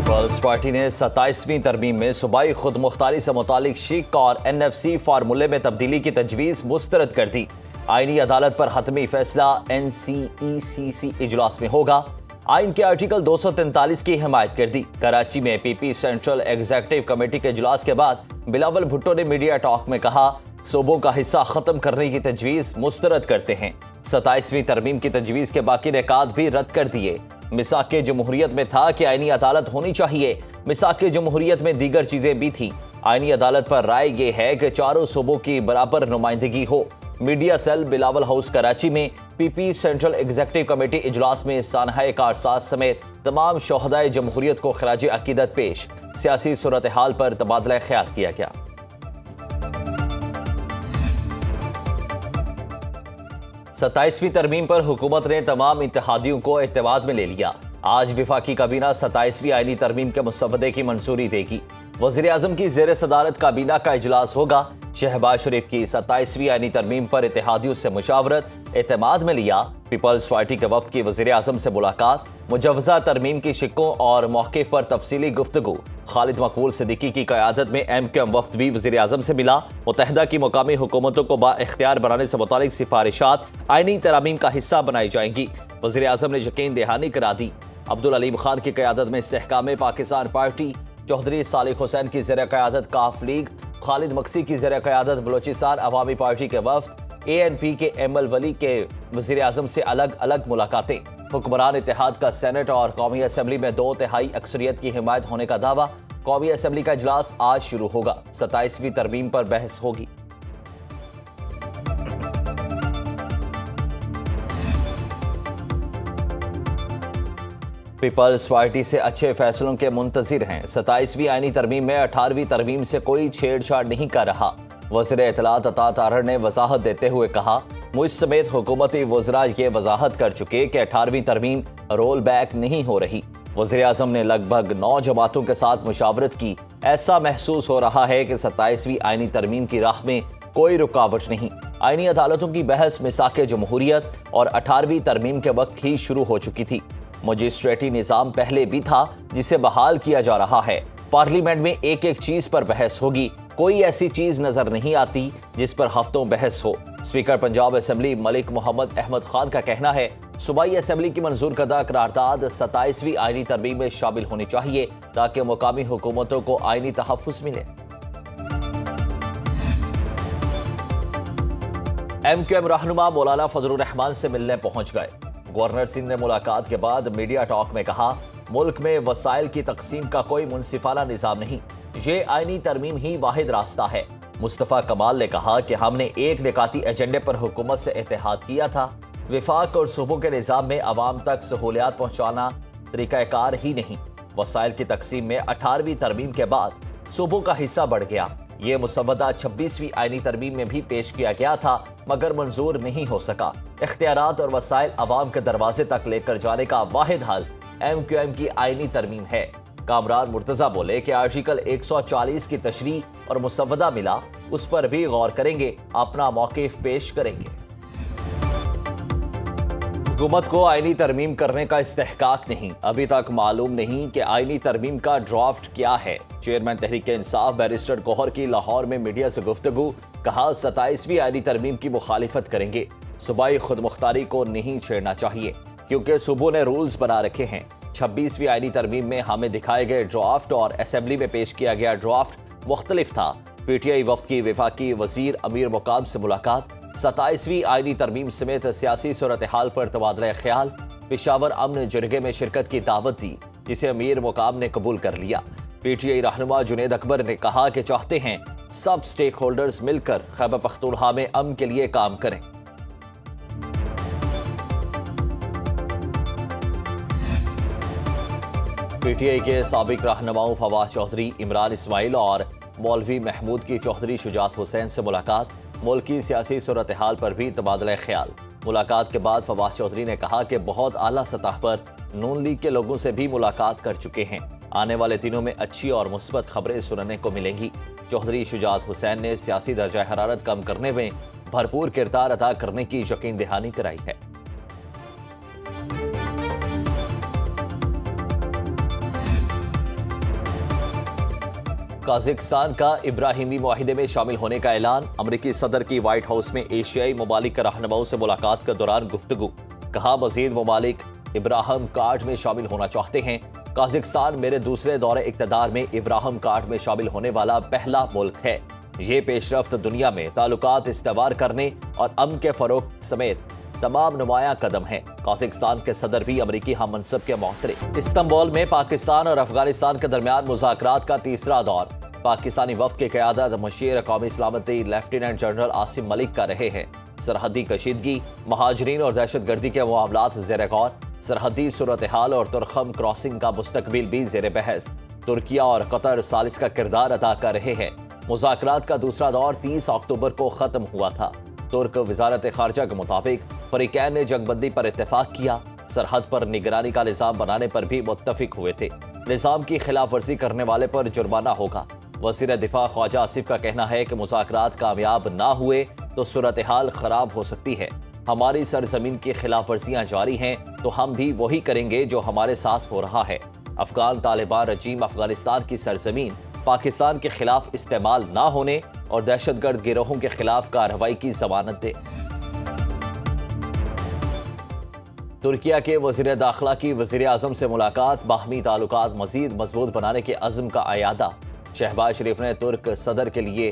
Peoples party نے 27ویں ترمیم میں صوبائی خود مختاری سے متعلق شک اور NFC فارمولے میں تبدیلی کی تجویز مسترد کر دی۔ آئینی عدالت پر حتمی فیصلہ NCECC اجلاس میں ہوگا۔ آئین کے آرٹیکل 243 کی حمایت کر دی۔ کراچی میں PP سینٹرل ایگزیکٹو کمیٹی کے اجلاس کے بعد بلاول بھٹو نے میڈیا ٹاک میں کہا، صوبوں کا حصہ ختم کرنے کی تجویز مسترد کرتے ہیں۔ 27ویں ترمیم کی تجویز کے باقی نکات بھی رد کر دیے۔ میثاق جمہوریت میں تھا کہ آئینی عدالت ہونی چاہیے، میثاق جمہوریت میں دیگر چیزیں بھی تھیں۔ آئینی عدالت پر رائے یہ ہے کہ چاروں صوبوں کی برابر نمائندگی ہو۔ Media cell Bilawal house Karachi میں PP سینٹرل ایگزیکٹو کمیٹی اجلاس میں سانحہ کارساز سمیت تمام شہدائے جمہوریت کو خراج عقیدت پیش، سیاسی صورتحال پر تبادلہ خیال کیا گیا۔ 27ویں ترمیم پر حکومت نے تمام اتحادیوں کو اعتماد میں لے لیا۔ آج وفاقی کابینہ 27ویں آئینی ترمیم کے مسودے کی منظوری دے گی۔ وزیر اعظم کی زیر صدارت کابینہ کا اجلاس ہوگا۔ شہباز شریف کی 27ویں آئینی ترمیم پر اتحادیوں سے مشاورت، اعتماد میں لیا۔ پیپلز پارٹی کے وفد کی وزیر اعظم سے ملاقات، مجوزہ ترمیم کی شقوں اور موقف پر تفصیلی گفتگو۔ خالد مقبول صدیقی کی قیادت میں MQM وفد بھی وزیر اعظم سے ملا۔ متحدہ کی مقامی حکومتوں کو با اختیار بنانے سے متعلق سفارشات آئینی ترامیم کا حصہ بنائی جائیں گی۔ وزیر اعظم نے یقین دہانی کرا دی۔ عبدالعلیم خان کی قیادت میں استحکام پاکستان پارٹی، چوہدری صالح حسین کی زیر قیادت کاف لیگ، خالد مکسی کی زیر قیادت بلوچستان عوامی پارٹی کے وفد، ANP کے ایمل ولی کے وزیر اعظم سے الگ الگ ملاقاتیں۔ حکمران اتحاد کا سینٹ اور قومی اسمبلی میں 2/3 اکثریت کی حمایت ہونے کا دعویٰ۔ قومی اسمبلی کا اجلاس آج شروع ہوگا۔ 27ویں ترمیم پر بحث ہوگی۔ پیپلز پارٹی سے اچھے فیصلوں کے منتظر ہیں۔ 27ویں آئینی ترمیم میں 18ویں ترمیم سے کوئی چھیڑ چھاڑ نہیں کر رہا۔ وزیر اطلاعات عطا طاہر نے وضاحت دیتے ہوئے کہا، مجھ سمیت حکومتی وزراء یہ وضاحت کر چکے کہ 18ویں ترمیم رول بیک نہیں ہو رہی۔ وزیر اعظم نے لگ بھگ 9 جماعتوں کے ساتھ مشاورت کی۔ ایسا محسوس ہو رہا ہے کہ 27ویں آئینی ترمیم کی راہ میں کوئی رکاوٹ نہیں۔ آئینی عدالتوں کی بحث میثاق جمہوریت اور 18ویں ترمیم کے وقت ہی شروع ہو چکی تھی۔ مجسٹریٹی نظام پہلے بھی تھا جسے بحال کیا جا رہا ہے۔ پارلیمنٹ میں ایک ایک چیز پر بحث ہوگی۔ کوئی ایسی چیز نظر نہیں آتی جس پر ہفتوں بحث ہو۔ اسپیکر پنجاب اسمبلی ملک محمد احمد خان کا کہنا ہے، صوبائی اسمبلی کی منظور کردہ قرارداد 27ویں آئینی ترمیم میں شامل ہونی چاہیے تاکہ مقامی حکومتوں کو آئینی تحفظ ملے۔ MQM رہنما مولانا فضل الرحمان سے ملنے پہنچ گئے۔ گورنر سندھ نے ملاقات کے بعد میڈیا ٹاک میں کہا، ملک میں وسائل کی تقسیم کا کوئی منصفانہ نظام نہیں، یہ آئینی ترمیم ہی واحد راستہ ہے۔ مصطفیٰ کمال نے کہا کہ ہم نے ایک نکاتی ایجنڈے پر حکومت سے اتحاد کیا تھا، وفاق اور صوبوں کے نظام میں عوام تک سہولیات پہنچانا طریقہ کار ہی نہیں۔ وسائل کی تقسیم میں 18ویں ترمیم کے بعد صوبوں کا حصہ بڑھ گیا۔ یہ مسودہ 26ویں آئینی ترمیم میں بھی پیش کیا گیا تھا مگر منظور نہیں ہو سکا۔ اختیارات اور وسائل عوام کے دروازے تک لے کر جانے کا واحد حل MQM کی آئینی ترمیم ہے۔ کامران مرتضیٰ بولے کہ آرٹیکل 140 کی تشریح اور مسودہ ملا، اس پر بھی غور کریں گے، اپنا موقف پیش کریں گے۔ حکومت کو آئینی ترمیم کرنے کا استحقاق نہیں۔ ابھی تک معلوم نہیں کہ آئینی ترمیم کا ڈرافٹ کیا ہے۔ چیئرمین تحریک انصاف بیرسٹر گوہر کی لاہور میں میڈیا سے گفتگو، کہا 27ویں آئینی ترمیم کی مخالفت کریں گے۔ صوبائی خود مختاری کو نہیں چھیڑنا چاہیے کیونکہ صوبوں نے رولز بنا رکھے ہیں۔ 26ویں آئینی ترمیم میں ہمیں دکھائے گئے ڈرافٹ اور اسمبلی میں پیش کیا گیا ڈرافٹ مختلف تھا۔ PTI وفد کی وفاقی وزیر امیر مقام سے ملاقات، 27ویں آئینی ترمیم سمیت سیاسی صورتحال پر تبادلہ خیال۔ پشاور امن جرگے میں شرکت کی دعوت دی جسے امیر مقام نے قبول کر لیا۔ PTI رہنما جنید اکبر نے کہا کہ چاہتے ہیں سب سٹیک ہولڈرز مل کر خیبر پختونخوا میں امن کے لیے کام کریں۔ PTI کے سابق رہنماؤں فواز چودھری، عمران اسماعیل اور مولوی محمود کی چوہدری شجاعت حسین سے ملاقات، ملکی سیاسی صورتحال پر بھی تبادلہ خیال۔ ملاقات کے بعد فواز چودھری نے کہا کہ بہت اعلیٰ سطح پر نون لیگ کے لوگوں سے بھی ملاقات کر چکے ہیں، آنے والے دنوں میں اچھی اور مثبت خبریں سننے کو ملیں گی۔ چوہدری شجاعت حسین نے سیاسی درجہ حرارت کم کرنے میں بھرپور کردار ادا کرنے کی یقین دہانی کرائی ہے۔ قازقستان کا ابراہیمی معاہدے میں شامل ہونے کا اعلان، امریکی صدر کی وائٹ ہاؤس میں ایشیائی ممالک کے رہنماؤں سے ملاقات کے دوران گفتگو، کہا مزید ممالک ابراہیم کارڈ میں شامل ہونا چاہتے ہیں۔ قازقستان میرے دوسرے دور اقتدار میں ابراہیم کارڈ میں شامل ہونے والا پہلا ملک ہے۔ یہ پیش رفت دنیا میں تعلقات استوار کرنے اور امن کے فروغ سمیت تمام نمایاں قدم ہیں۔ قازقستان کے صدر بھی امریکی ہم منصب کے محترم۔ استنبول میں پاکستان اور افغانستان کے درمیان مذاکرات کا تیسرا دور، پاکستانی وفد کی قیادت مشیر قومی سلامتی لیفٹیننٹ جنرل عاصم ملک کر رہے ہیں۔ سرحدی کشیدگی، مہاجرین اور دہشت گردی کے معاملات زیر غور، سرحدی صورتحال اور ترخم کراسنگ کا مستقبل بھی زیر بحث۔ ترکیہ اور قطر ثالث کا کردار ادا کر رہے ہیں۔ مذاکرات کا دوسرا دور 30 اکتوبر کو ختم ہوا تھا۔ ترک وزارت خارجہ کے مطابق فریقین نے جنگ بندی پر اتفاق کیا، سرحد پر نگرانی کا نظام بنانے پر بھی متفق ہوئے تھے۔ نظام کی خلاف ورزی کرنے والے پر جرمانہ ہوگا۔ وزیر دفاع خواجہ آصف کا کہنا ہے کہ مذاکرات کامیاب نہ ہوئے تو صورتحال خراب ہو سکتی ہے۔ ہماری سرزمین کی خلاف ورزیاں جاری ہیں تو ہم بھی وہی کریں گے جو ہمارے ساتھ ہو رہا ہے۔ افغان طالبان رجیم افغانستان کی سرزمین پاکستان کے خلاف استعمال نہ ہونے اور دہشت گرد گروہوں کے خلاف کارروائی کی ضمانت دے۔ ترکیہ کے وزیر داخلہ کی وزیر اعظم سے ملاقات، باہمی تعلقات مزید مضبوط بنانے کے عزم کا اعادہ۔ شہباز شریف نے ترک صدر کے لیے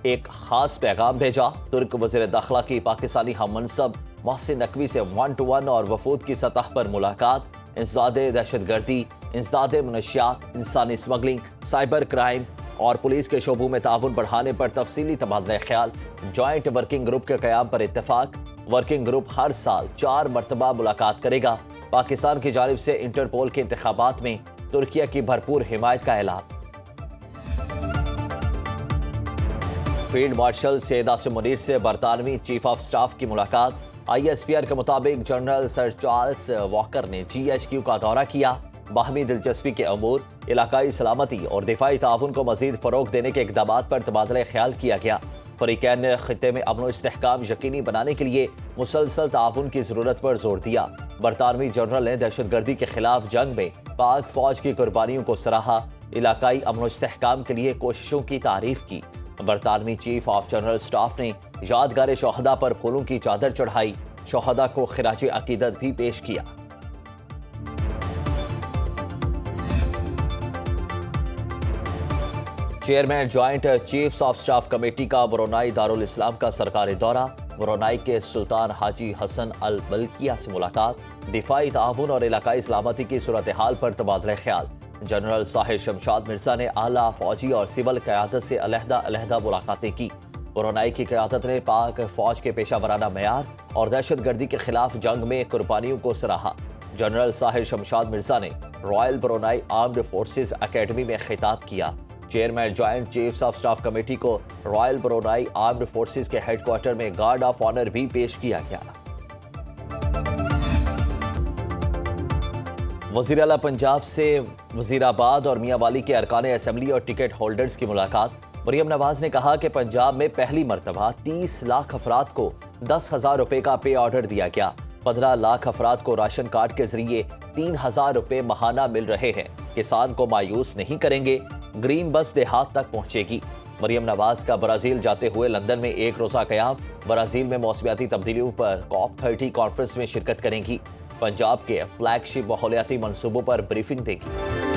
ایک خاص پیغام بھیجا۔ ترک وزیر داخلہ کی پاکستانی ہم منصب محسن نقوی سے 1 to 1 اور وفود کی سطح پر ملاقات، انسداد دہشت گردی، انسداد منشیات، انسانی اسمگلنگ، سائبر کرائم اور پولیس کے شعبوں میں تعاون بڑھانے پر تفصیلی تبادلہ خیال۔ جوائنٹ ورکنگ گروپ کے قیام پر اتفاق۔ ورکنگ گروپ ہر سال 4 مرتبہ ملاقات کرے گا۔ پاکستان کی جانب سے انٹرپول کے انتخابات میں ترکیہ کی بھرپور حمایت کا اعلان۔ فیلڈ مارشل سید عاصم منیر سے برطانوی چیف آف سٹاف کی ملاقات۔ ISPR کے مطابق جنرل سر چارلس واکر نے GHQ کا دورہ کیا۔ باہمی دلچسپی کے امور، علاقائی سلامتی اور دفاعی تعاون کو مزید فروغ دینے کے اقدامات پر تبادلہ خیال کیا گیا۔ فریقین نے خطے میں امن و استحکام یقینی بنانے کے لیے مسلسل تعاون کی ضرورت پر زور دیا۔ برطانوی جنرل نے دہشت گردی کے خلاف جنگ میں پاک فوج کی قربانیوں کو سراہا، علاقائی امن و استحکام کے لیے کوششوں کی تعریف کی۔ برطانوی چیف آف جنرل سٹاف نے یادگار شہداء پر پھولوں کی چادر چڑھائی، شہداء کو خراج عقیدت بھی پیش کیا۔ Chairman joint chiefs of staff committee کا برونائی دارالاسلام کا سرکاری دورہ، برونائی کے سلطان حاجی حسن الملکیہ سے ملاقات، دفاعی تعاون اور علاقائی سلامتی کی صورتحال پر تبادلہ خیال۔ جنرل ساحر شمشاد مرزا نے اعلیٰ فوجی اور سول قیادت سے علیحدہ ملاقاتیں کی۔ برونائی کی قیادت نے پاک فوج کے پیشہ ورانہ معیار اور دہشت گردی کے خلاف جنگ میں قربانیوں کو سراہا۔ جنرل ساحر شمشاد مرزا نے Royal Brunei armed forces academy میں خطاب کیا۔ Chairman joint chiefs of staff committee کو رائل برونائی آرمڈ فورسز کے ہیڈ کوارٹر میں گارڈ آف آنر بھی پیش کیا گیا۔ وزیر اعلیٰ پنجاب سے وزیر آباد اور میاں والی کے ارکان اسمبلی اور ٹکٹ ہولڈرز کی ملاقات۔ مریم نواز نے کہا کہ پنجاب میں پہلی مرتبہ 30 لاکھ افراد کو 10,000 روپے کا پے آرڈر دیا گیا۔ 15 لاکھ افراد کو راشن کارڈ کے ذریعے 3,000 روپے ماہانہ مل رہے ہیں۔ کسان کو مایوس نہیں کریں گے، گرین بس دیہات تک پہنچے گی۔ مریم نواز کا برازیل جاتے ہوئے لندن میں ایک روزہ قیام، برازیل میں موسمیاتی تبدیلیوں پر COP30 کانفرنس میں شرکت کریں گی۔ پنجاب کے فلیگ شپ ماحولیاتی منصوبوں پر بریفنگ دے گی۔